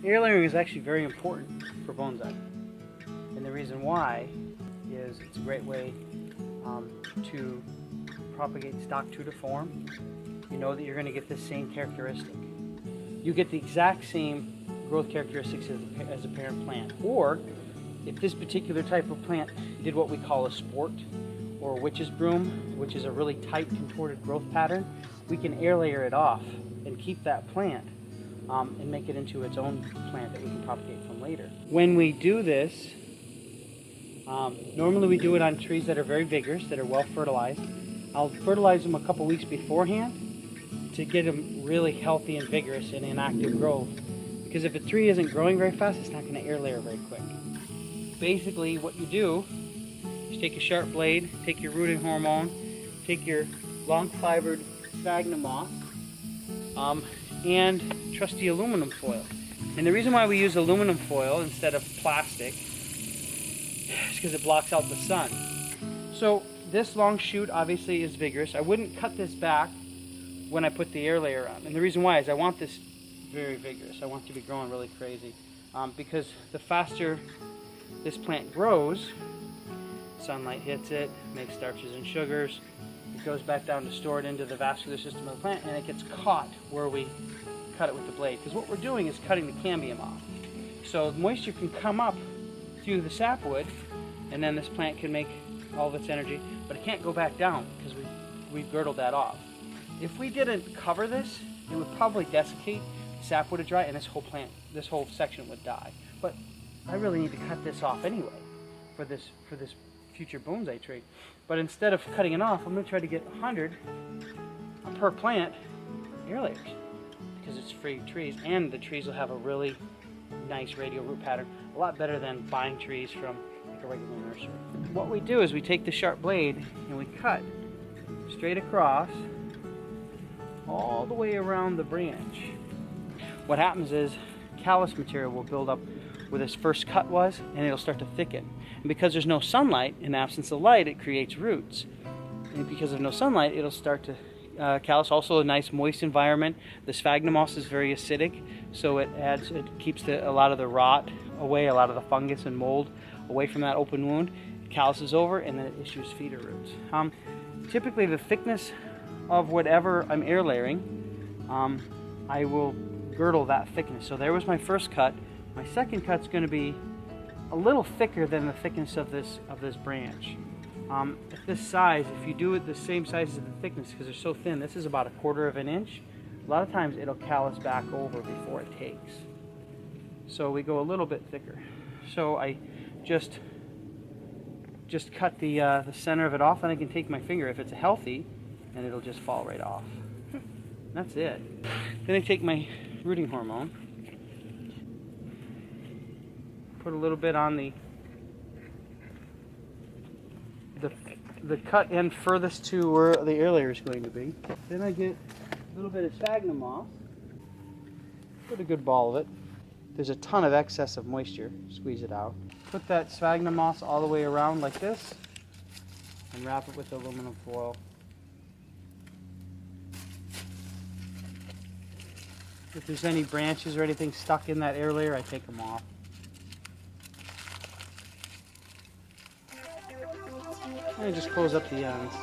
Air layering is actually very important for bonsai, and the reason why is it's a great way to propagate stock true to form. You know that you're going to get the same characteristic. You get the exact same growth characteristics as a parent plant. Or if this particular type of plant did what we call a sport or a witch's broom, which is a really tight contorted growth pattern, we can air layer it off and keep that plant and make it into its own plant that we can propagate from later. When we do this, normally we do it on trees that are very vigorous, that are well fertilized. I'll fertilize them a couple weeks beforehand to get them really healthy and vigorous and in active growth. Because if a tree isn't growing very fast, it's not going to air layer very quick. Basically what you do is take a sharp blade, take your rooting hormone, take your long fibered sphagnum moss, and trusty aluminum foil. And the reason why we use aluminum foil instead of plastic is because it blocks out the sun. So this long shoot obviously is vigorous. I wouldn't cut this back when I put the air layer on. And the reason why is I want this very vigorous. I want it to be growing really crazy. Because the faster this plant grows, sunlight hits it, makes starches and sugars, it goes back down to store it into the vascular system of the plant, and it gets caught where we cut it with the blade. Because what we're doing is cutting the cambium off. So moisture can come up through the sapwood, and then this plant can make all of its energy, but it can't go back down because we've girdled that off. If we didn't cover this, it would probably desiccate, the sap would dry, and this whole section would die. But I really need to cut this off anyway for this future bonsai tree. But instead of cutting it off, I'm going to try to get 100 per plant air layers because it's free trees, and the trees will have a really nice radial root pattern, a lot better than buying trees from like a regular nursery. What we do is we take the sharp blade and we cut straight across all the way around the branch. What happens is callus material will build up where this first cut was, and it'll start to thicken. And because there's no sunlight, in the absence of light, it creates roots. And because of no sunlight, it'll start to callus. Also a nice moist environment. The sphagnum moss is very acidic, so it keeps a lot of the rot away, a lot of the fungus and mold away from that open wound. It calluses over, and then it issues feeder roots. Typically the thickness of whatever I'm air layering, I will girdle that thickness. So there was my first cut. My second cut's going to be a little thicker than the thickness of this branch. At this size, if you do it the same size as the thickness, because they're so thin, this is about 1/4 of an inch. A lot of times it'll callus back over before it takes. So we go a little bit thicker. So I just cut the center of it off, and I can take my finger if it's healthy, and it'll just fall right off. That's it. Then I take my rooting hormone, put a little bit on the cut end furthest to where the air layer is going to be. Then I get a little bit of sphagnum moss, put a good ball of it. There's a ton of excess of moisture, squeeze it out. Put that sphagnum moss all the way around like this, and wrap it with aluminum foil. If there's any branches or anything stuck in that air layer, I take them off. And I just close up the ends.